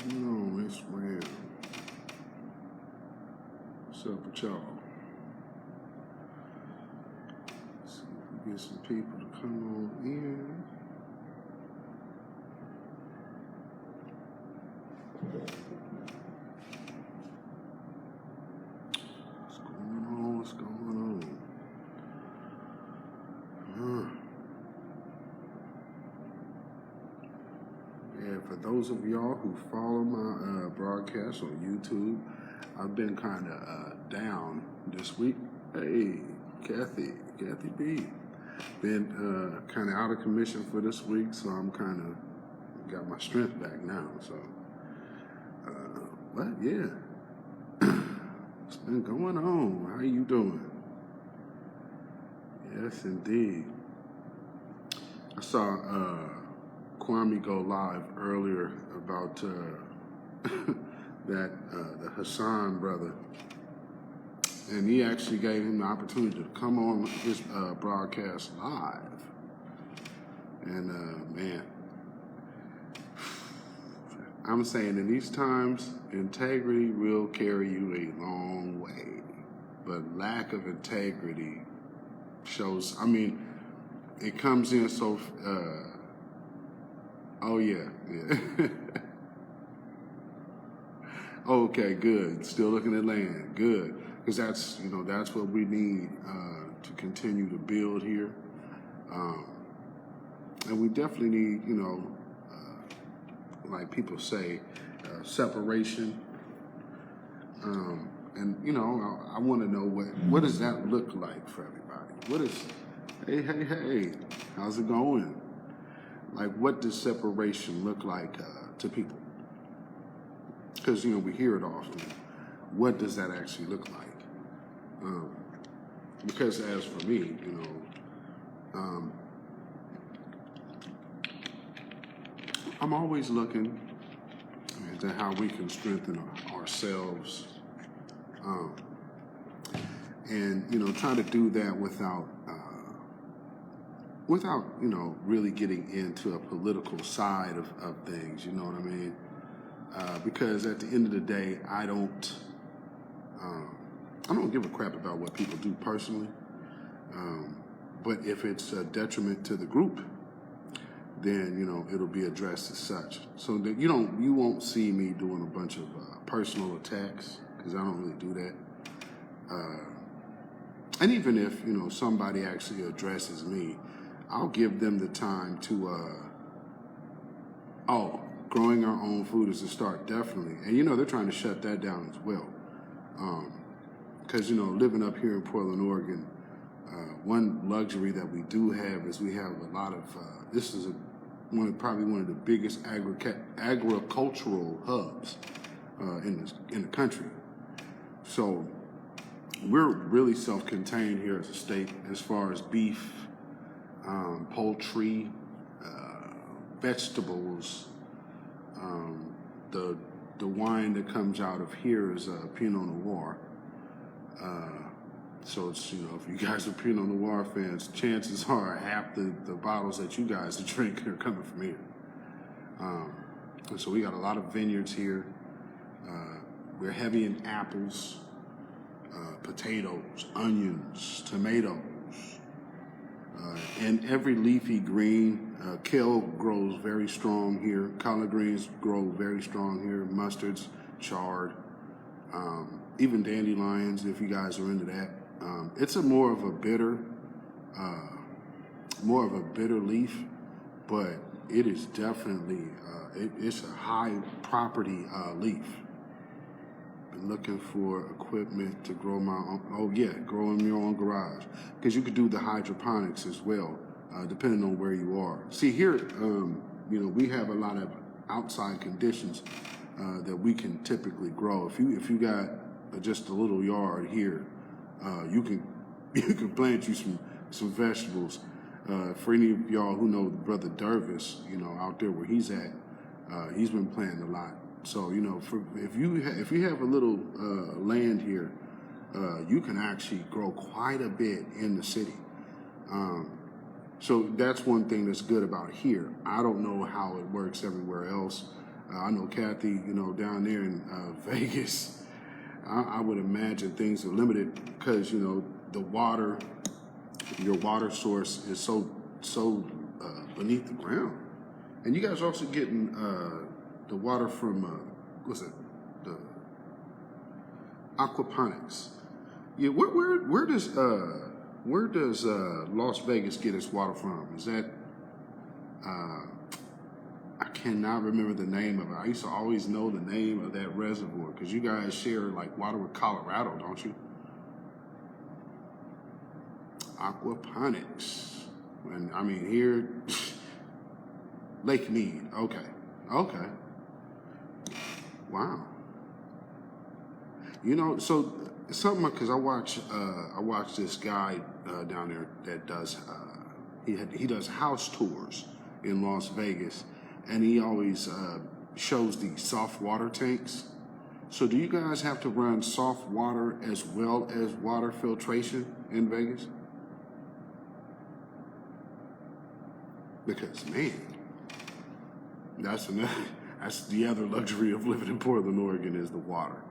No, it's real. What's up with y'all? Let's see if we get some people to come on in. What's going on? What's going on? Yeah, for those of y'all who follow my broadcast on YouTube, I've been kind of down this week. Hey, Kathy B. Been kind of out of commission for this week, so I'm kind of got my strength back now. So, but yeah, it's been going on. How you doing? Yes, indeed. I saw Kwame go live earlier about that the Hassan brother, and he actually gave him the opportunity to come on his broadcast live. And man, I'm saying in these times, integrity will carry you a long way, but lack of integrity shows. I mean, it comes in so. Oh yeah. Okay, good. Still looking at land. Good, because that's that's what we need to continue to build here, and we definitely need like people say, separation. And I want to know what does that look like for everybody? What is hey, how's it going? Like, what does separation look like to people? Because we hear it often. What does that actually look like? Because as for me, I'm always looking into how we can strengthen ourselves, and try to do that without really getting into a political side of things. You know what I mean? Because at the end of the day, I don't give a crap about what people do personally. But if it's a detriment to the group, then it'll be addressed as such. So that you won't see me doing a bunch of personal attacks, because I don't really do that. And even if somebody actually addresses me, I'll give them the time to growing our own food is a start, definitely. And they're trying to shut that down as well. Because living up here in Portland, Oregon, one luxury that we do have is we have a lot of this is probably one of the biggest agricultural hubs in the country. So we're really self-contained here as a state as far as beef, poultry, vegetables. The wine that comes out of here is Pinot Noir. So it's, if you guys are Pinot Noir fans, chances are half the bottles that you guys are drinking are coming from here. And so we got a lot of vineyards here. We're heavy in apples, potatoes, onions, tomatoes, and every leafy green. Kale grows very strong here. Collard greens grow very strong here. Mustards, chard, even dandelions, if you guys are into that. It's more of a bitter leaf, but it is definitely it's a high property leaf. Been looking for equipment to grow my own. Grow in your own garage, because you could do the hydroponics as well, depending on where you are. See here, we have a lot of outside conditions that we can typically grow. If you got just a little yard here, you can plant you some vegetables. For any of y'all who know Brother Dervis, out there where he's at, he's been planting a lot. So if you have a little land here, you can actually grow quite a bit in the city. So that's one thing that's good about here. I don't know how it works everywhere else. I know Kathy, you know, down there in Vegas, I would imagine things are limited because, you know, the water, your water source is so beneath the ground. And you guys are also getting the water from, what's it, the aquaponics. Yeah, where does Las Vegas get its water from? Is that, I cannot remember the name of it. I used to always know the name of that reservoir because you guys share like water with Colorado, don't you? Aquaponics. And I mean here, Lake Mead. Okay. Wow. You know, so something because I watch this guy down there that does he does house tours in Las Vegas, and he always shows the soft water tanks. So do you guys have to run soft water as well as water filtration in Vegas? Because man, that's the other luxury of living in Portland, Oregon is the water.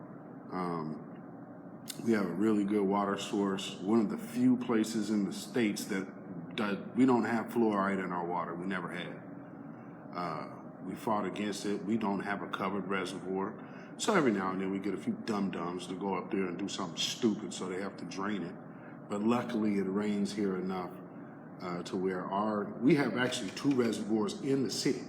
We have a really good water source. One of the few places in the States that we don't have fluoride in our water. We never had. We fought against it. We don't have a covered reservoir. So every now and then we get a few dum-dums to go up there and do something stupid, so they have to drain it. But luckily it rains here enough to where we have actually 2 reservoirs in the city.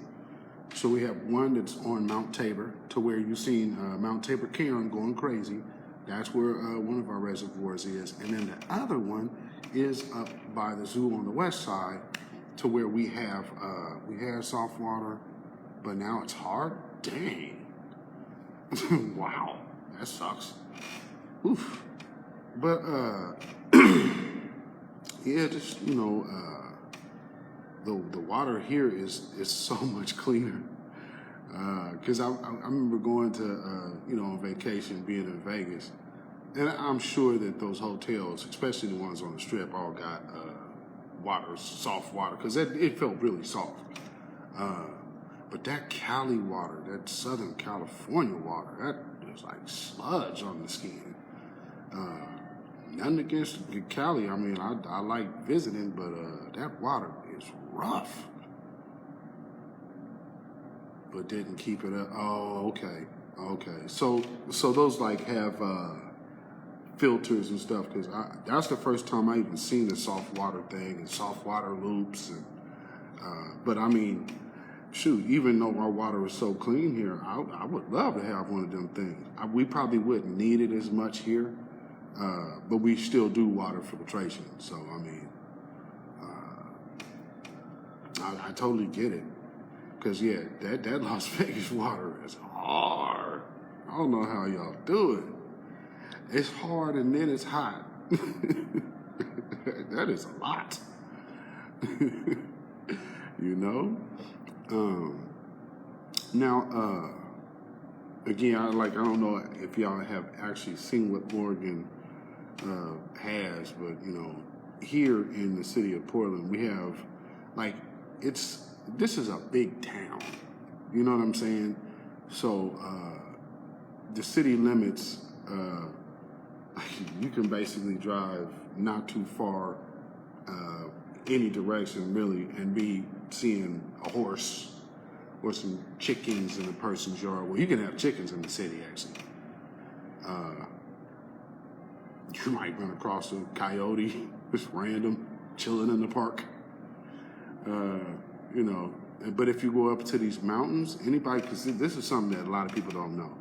So we have one that's on Mount Tabor, to where you've seen Mount Tabor Cairn going crazy. That's where one of our reservoirs is. And then the other one is up by the zoo on the west side, to where we have soft water, but now it's hard. Dang. Wow, that sucks. Oof. But yeah, just you know, the water here is so much cleaner. Because I remember going to you know, on vacation, being in Vegas, and I'm sure that those hotels, especially the ones on the Strip, all got water, soft water, because it felt really soft. But that Cali water, that Southern California water, that is like sludge on the skin. Nothing against Cali. I mean, I like visiting, but that water is rough. But didn't keep it up. Oh, okay. So those like have filters and stuff, because that's the first time I even seen the soft water thing and soft water loops. And but I mean, shoot, even though our water is so clean here, I would love to have one of them things. We probably wouldn't need it as much here, but we still do water filtration. So I mean, I totally get it. Because, yeah, that Las Vegas water is hard. I don't know how y'all do it. It's hard and then it's hot. That is a lot. You know? Now, again, I don't know if y'all have actually seen what Oregon has, but, you know, here in the city of Portland, we have, like, this is a big town, you know what I'm saying? So the city limits, you can basically drive not too far any direction really and be seeing a horse or some chickens in a person's yard. Well, you can have chickens in the city actually. You might run across a coyote, just random, chilling in the park. You know, but if you go up to these mountains, anybody, because this is something that a lot of people don't know.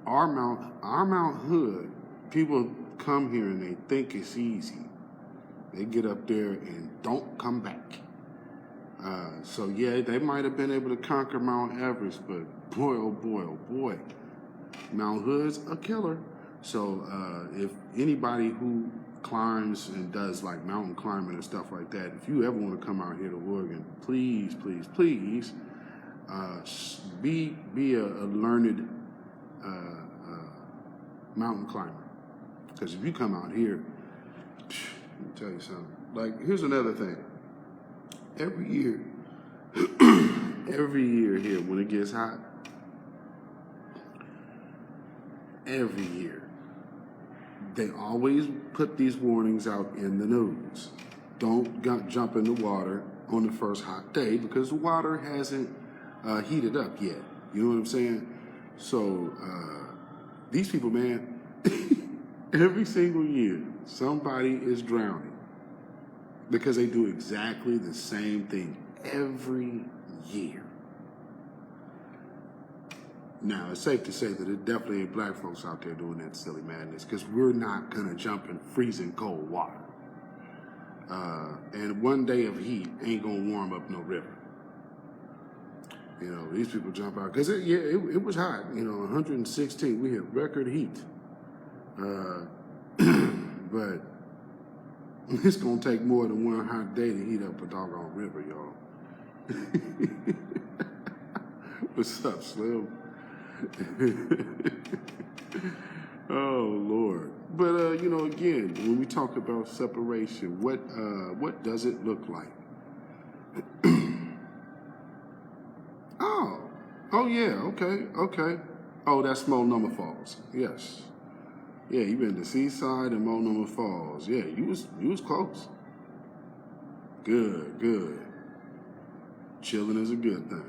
Our Mount Hood, people come here and they think it's easy. They get up there and don't come back. So yeah, they might have been able to conquer Mount Everest, but boy, oh boy, Mount Hood's a killer. So if anybody who climbs and does like mountain climbing and stuff like that, if you ever want to come out here to Oregon, please be a learned mountain climber. Because if you come out here, let me tell you something. Like, here's another thing. Every year, every year here when it gets hot, every year, they always put these warnings out in the news. Don't jump in the water on the first hot day because the water hasn't heated up yet. You know what I'm saying? So these people, man, every single year, somebody is drowning because they do exactly the same thing every year. Now, it's safe to say that it definitely ain't black folks out there doing that silly madness because we're not going to jump in freezing cold water. And one day of heat ain't going to warm up no river. You know, these people jump out because it was hot. You know, 116, we hit record heat. But it's going to take more than one hot day to heat up a doggone river, y'all. What's up, Slim? Oh Lord! But you know, again, when we talk about separation, what does it look like? Oh yeah, okay. Oh, that's Multnomah Falls. Yes, yeah. You been to Seaside and Multnomah Falls. Yeah, you was close. Good. Chilling is a good thing.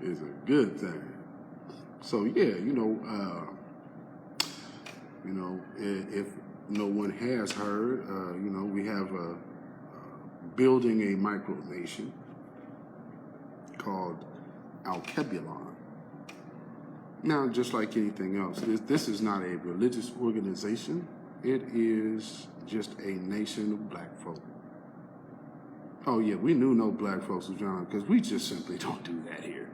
Is a good thing. So yeah, if no one has heard, we have building a micronation called Alkebulan. Now, just like anything else, this is not a religious organization. It is just a nation of black folk. Oh yeah, we knew no black folks was drowning because we just simply don't do that here.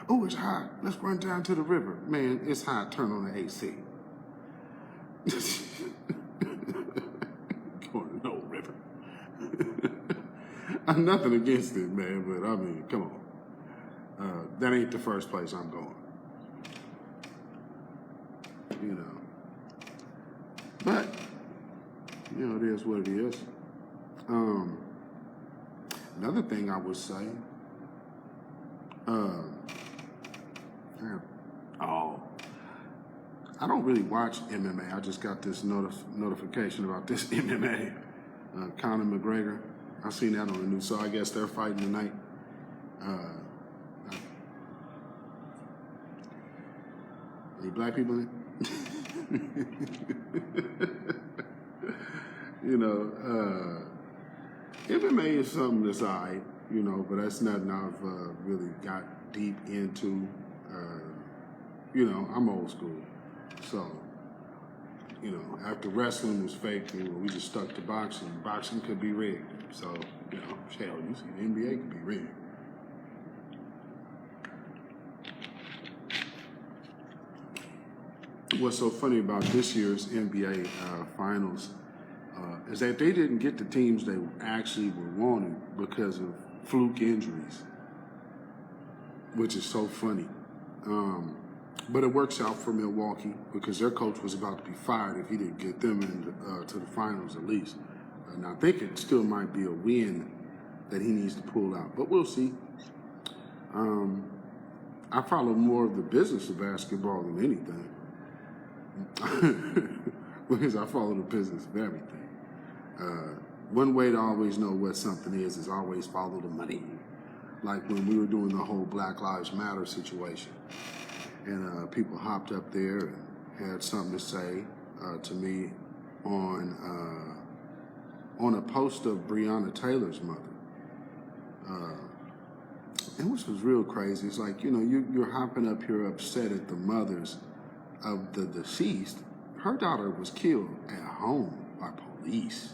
Oh, it's hot. Let's run down to the river. Man, it's hot. Turn on the AC. Going to no river. I'm nothing against it, man, but I mean, come on. That ain't the first place I'm going. You know. But, it is what it is. Another thing I would say, I don't really watch MMA. I just got this notification about this MMA. Conor McGregor. I seen that on the news, so I guess they're fighting tonight. Any black people in? MMA is something that's all right, but that's nothing I've really got deep into. I'm old school. So, after wrestling was fake, we just stuck to boxing. Boxing could be rigged. So, hell, you see the NBA could be rigged. What's so funny about this year's NBA finals is that they didn't get the teams they actually were wanting because of fluke injuries, which is so funny. But it works out for Milwaukee because their coach was about to be fired if he didn't get them to the finals at least. And I think it still might be a win that he needs to pull out, but we'll see. I follow more of the business of basketball than anything. Because I follow the business of everything. One way to always know what something is always follow the money. Like when we were doing the whole Black Lives Matter situation, and people hopped up there and had something to say to me on a post of Breonna Taylor's mother. And which was real crazy. It's like, you're hopping up here upset at the mothers of the deceased. Her daughter was killed at home by police.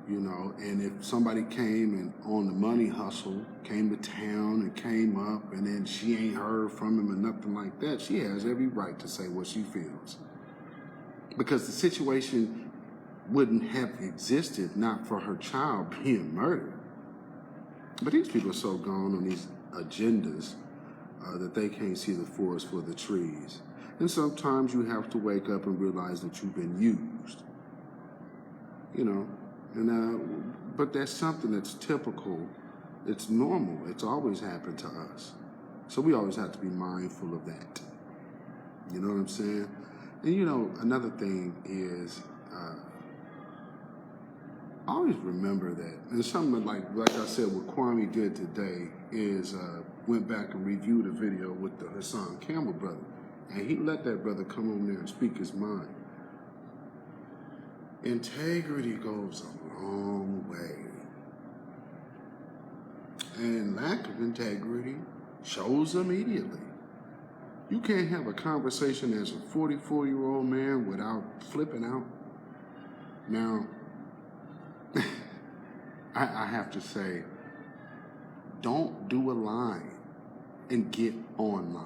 And if somebody came and on the money hustle, came to town and came up and then she ain't heard from him or nothing like that, she has every right to say what she feels. Because the situation wouldn't have existed not for her child being murdered. But these people are so gone on these agendas that they can't see the forest for the trees. And sometimes you have to wake up and realize that you've been used. And but that's something that's typical. It's normal. It's always happened to us. So we always have to be mindful of that. You know what I'm saying? And you know, another thing is, always remember that. And something like I said, what Kwame did today is went back and reviewed a video with the Hassan Campbell brother. And he let that brother come on there and speak his mind. Integrity goes a long way. And lack of integrity shows immediately. You can't have a conversation as a 44-year-old man without flipping out. Now, I have to say, don't do a line and get online.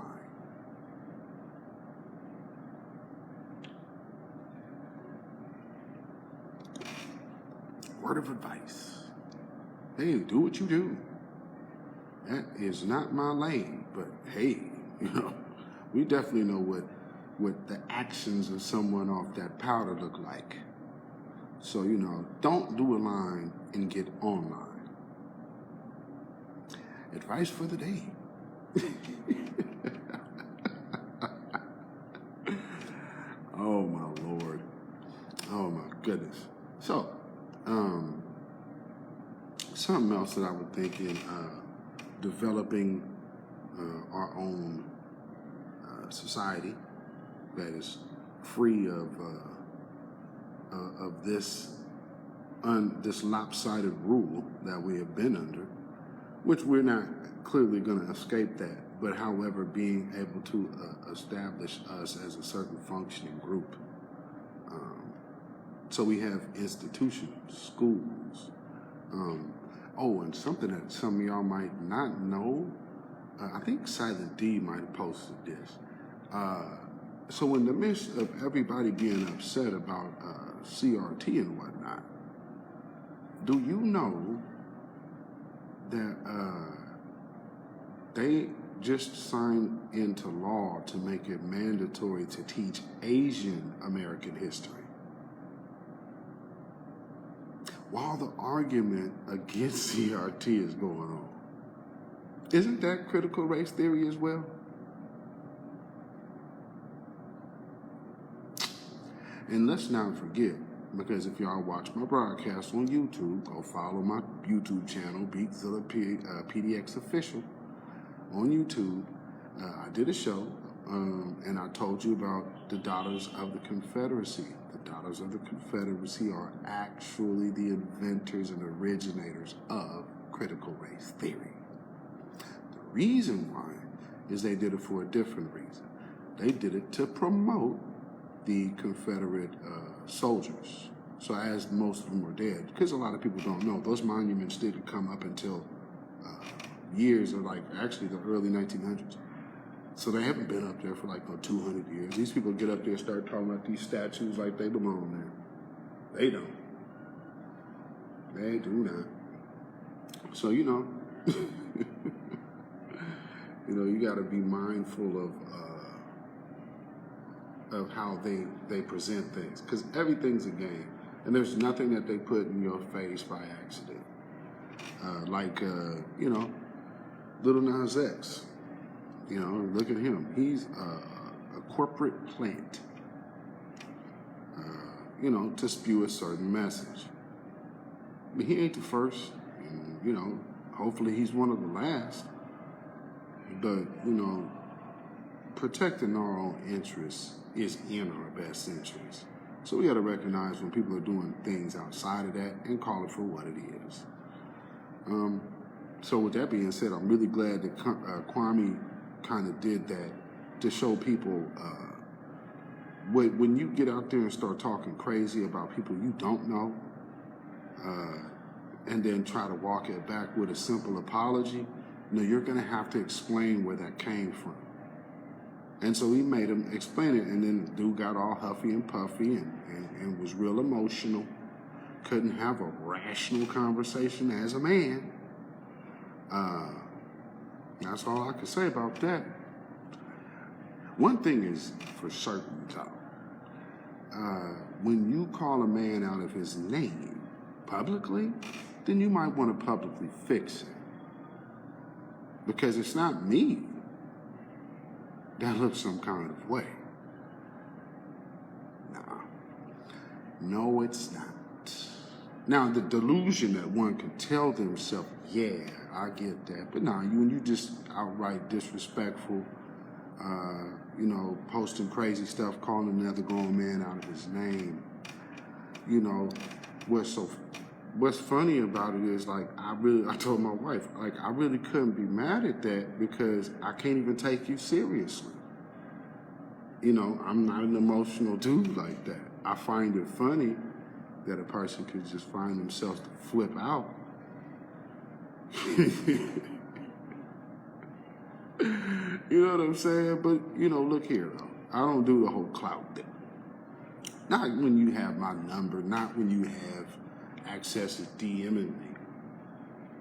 Word of advice. Hey, do what you do. That is not my lane, but hey, you know, we definitely know what the actions of someone off that powder look like. So, you know, don't do a line and get online. Advice for the day. Oh my Lord. Oh my goodness. So, something else that I would think in developing our own society that is free of this lopsided rule that we have been under, which we're not clearly going to escape that, but however, being able to establish us as a certain functioning group. So we have institutions, schools. And something that some of y'all might not know, I think Silent D might have posted this. So in the midst of everybody being upset about CRT and whatnot, do you know that they just signed into law to make it mandatory to teach Asian American history? While the argument against CRT is going on. Isn't that critical race theory as well? And let's not forget, because if y'all watch my broadcast on YouTube, go follow my YouTube channel, beatzillapdx official on YouTube. I did a show, and I told you about the Daughters of the Confederacy. The Daughters of the Confederacy are actually the inventors and originators of critical race theory. The reason why is they did it for a different reason. They did it to promote the Confederate soldiers. So as most of them were dead, because a lot of people don't know, those monuments didn't come up until years of actually the early 1900s. So they haven't been up there for 200 years. These people get up there and start talking about these statues like they belong there. They don't. They do not. So, you know, you got to be mindful of how they present things, because everything's a game, and there's nothing that they put in your face by accident. Little Nas X. Look at him. He's a corporate plant, to spew a certain message. But he ain't the first, and, hopefully he's one of the last. But, protecting our own interests is in our best interest. So we got to recognize when people are doing things outside of that and call it for what it is. So with that being said, I'm really glad that Kwame kind of did that to show people when you get out there and start talking crazy about people you don't know, and then try to walk it back with a simple apology, you're going to have to explain where that came from. And so he made him explain it, and then the dude got all huffy and puffy and was real emotional, couldn't have a rational conversation as a man. That's all I can say about that. One thing is for certain, Tom. When you call a man out of his name, publicly, then you might want to publicly fix it. Because it's not me that looks some kind of way. Nah. No, it's not. Now, the delusion that one can tell themselves, yeah, I get that. But nah, when you just outright disrespectful, posting crazy stuff, calling another grown man out of his name, what's funny about it is, like, I told my wife, like, I really couldn't be mad at that because I can't even take you seriously. I'm not an emotional dude like that. I find it funny that a person could just find themselves to flip out. You know what I'm saying? But, look here, though. I don't do the whole clout thing. Not when you have my number, not when you have access to DMing me.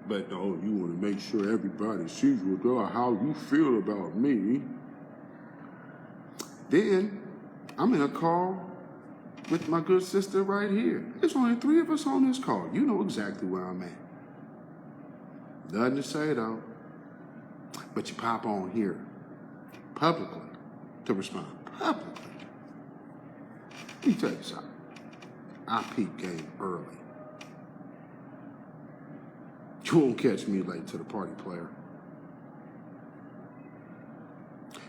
But, you want to make sure everybody sees how you feel about me. Then, I'm in a call with my good sister right here. There's only 3 of us on this call. You know exactly where I'm at. Nothing to say, though. But you pop on here publicly to respond publicly. Let me tell you something. I peep game early. You won't catch me late to the party, player.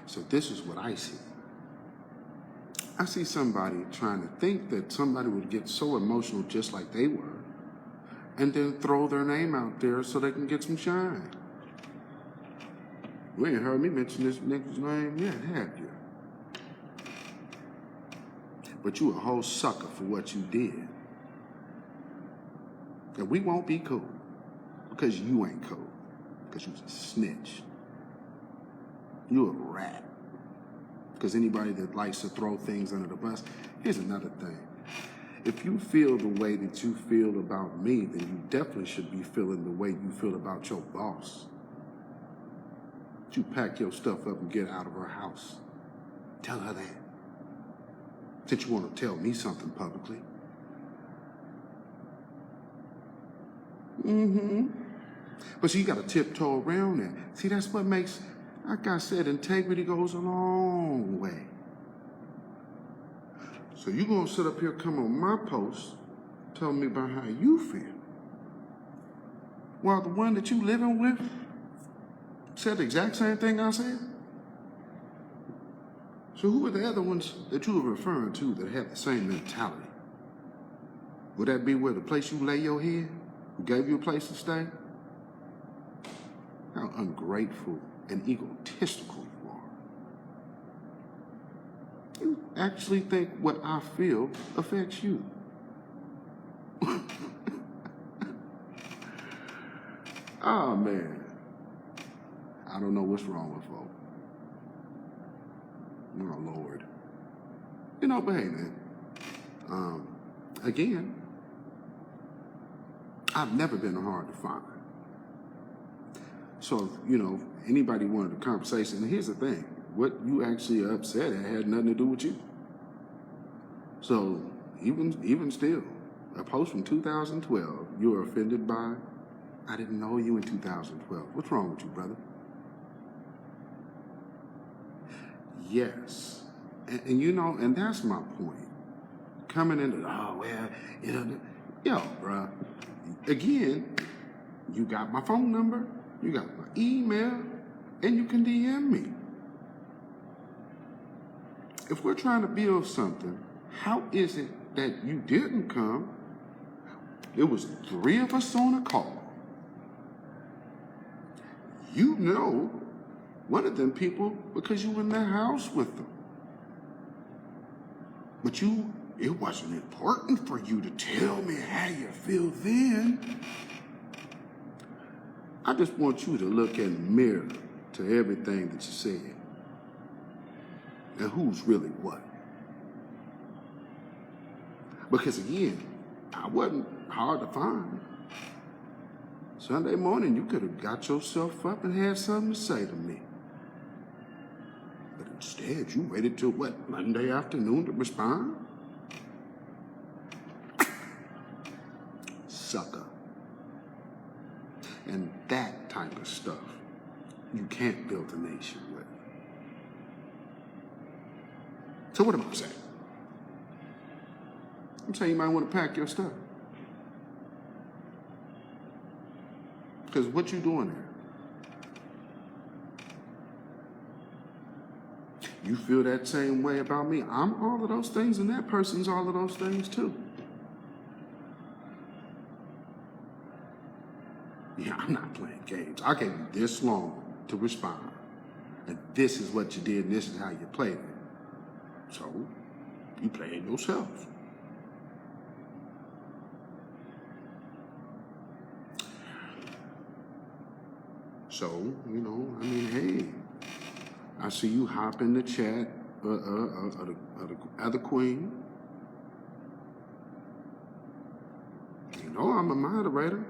So this is what I see. I see somebody trying to think that somebody would get so emotional just like they were and then throw their name out there so they can get some shine. You ain't heard me mention this nigga's name yet, have you? But you a whole sucker for what you did. And we won't be cool because you ain't cool, because you was a snitch. You a rat. Because anybody that likes to throw things under the bus, here's another thing. If you feel the way that you feel about me, then you definitely should be feeling the way you feel about your boss. You pack your stuff up and get out of her house. Tell her that. Since you want to tell me something publicly. But see, you got to tiptoe around that. See, that's what makes, like I said, integrity goes a long way. So you're going to sit up here, come on my post, tell me about how you feel. While the one that you living with said the exact same thing I said. So who are the other ones that you were referring to that have the same mentality? Would that be where the place you lay your head? Who gave you a place to stay? How ungrateful and egotistical you are. You actually think what I feel affects you. Oh, man. I don't know what's wrong with folk. Oh, Lord. But hey, man. Again, I've never been hard to find. So, anybody wanted a conversation, and here's the thing. What you actually are upset at had nothing to do with you. So, even still, a post from 2012, you were offended by, I didn't know you in 2012. What's wrong with you, brother? Yes. And that's my point. Coming into, yo, bro. Again, you got my phone number, you got my email, and you can DM me. If we're trying to build something, how is it that you didn't come? It was 3 of us on a call. You know one of them people because you were in the house with them. But it wasn't important for you to tell me how you feel then. I just want you to look in the mirror to everything that you said. And who's really what. Because again, I wasn't hard to find. Sunday morning, you could have got yourself up and had something to say to me. But instead, you waited till what, Monday afternoon to respond? sucker. And that type of stuff, you can't build a nation with. So what am I saying? I'm saying you might want to pack your stuff. Because what you doing there? You feel that same way about me? I'm all of those things, and that person's all of those things too. Yeah, I'm not playing games. I gave you this long to respond. And this is what you did, and this is how you played it. So, you played yourself. So, you know, I mean, hey, I see you hop in the chat of the other queen. You know I'm a moderator.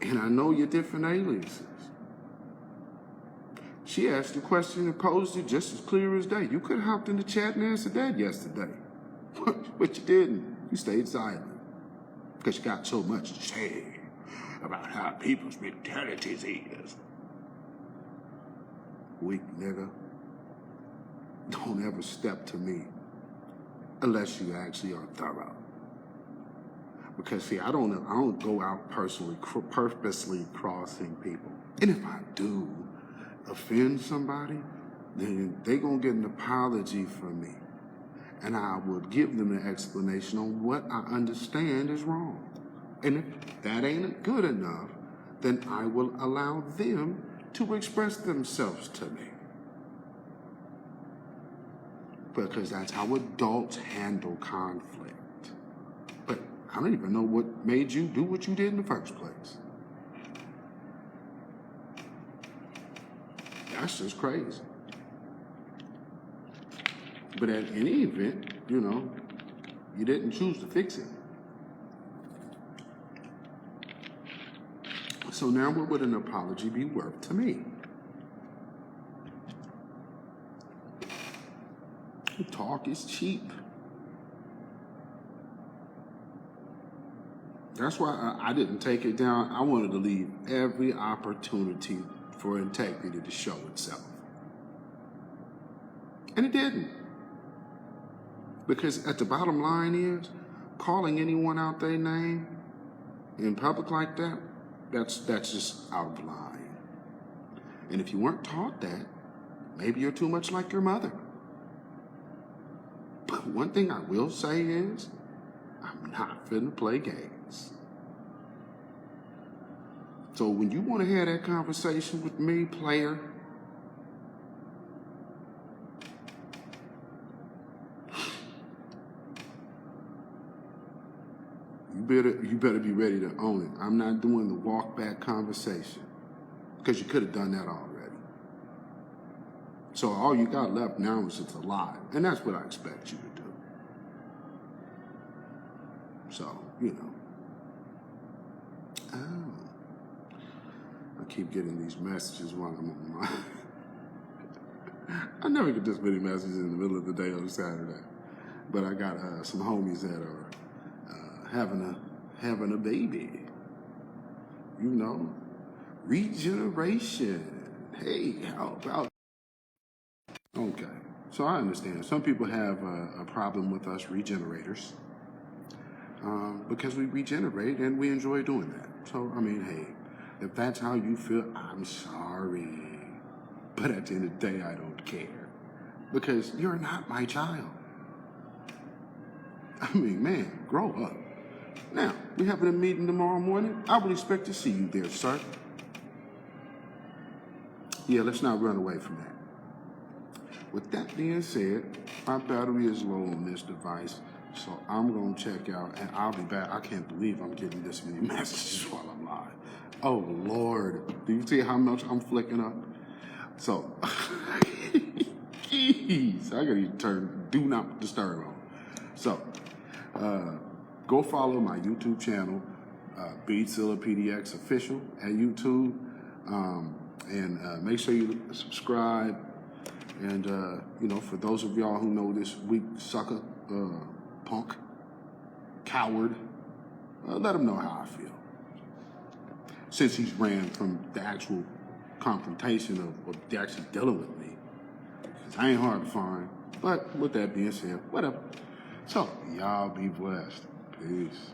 And I know your different aliases. She asked the question and posed it just as clear as day. You could have hopped in the chat and answered that yesterday. But you didn't. You stayed silent. Because you got so much to say about how people's mentalities is. Weak nigga. Don't ever step to me unless you actually are thorough. Because see, I don't go out purposely crossing people. And if I do offend somebody, then they gonna get an apology from me. And I would give them an explanation on what I understand is wrong. And if that ain't good enough, then I will allow them to express themselves to me. Because that's how adults handle conflict. But I don't even know what made you do what you did in the first place. That's just crazy. But at any event, you know, you didn't choose to fix it. So now what would an apology be worth to me? Talk is cheap. That's why I didn't take it down. I wanted to leave every opportunity for integrity to show itself. And it didn't. Because at the bottom line is, calling anyone out their name in public like that, that's just out of line. And if you weren't taught that, maybe you're too much like your mother. But one thing I will say is, I'm not finna play games. So when you want to have that conversation with me, player, you better be ready to own it. I'm not doing the walk back conversation because you could have done that already. So all you got left now is just a lie, and that's what I expect you to do. So, you know. Oh. I keep getting these messages while I'm on my... I never get this many messages in the middle of the day on a Saturday. But I got some homies that are having a baby. You know, regeneration. Hey, how about... Okay, so I understand. Some people have a problem with us regenerators because we regenerate and we enjoy doing that. So, I mean, hey, if that's how you feel, I'm sorry. But at the end of the day, I don't care because you're not my child. I mean, man, grow up. Now, we having a meeting tomorrow morning. I would expect to see you there, sir. Yeah, let's not run away from that. With that being said, my battery is low on this device, so I'm going to check out, and I'll be back. I can't believe I'm getting this many messages while I'm live. Oh, Lord. Do you see how much I'm flicking up? So, jeez, I got to turn Do Not Disturb on. So, go follow my YouTube channel, beatzillapdx official at YouTube, and make sure you subscribe. And, you know, for those of y'all who know this weak sucker, punk, coward, let him know how I feel. Since he's ran from the actual confrontation of actually dealing with me. Because I ain't hard to find. But with that being said, whatever. So, y'all be blessed. Peace.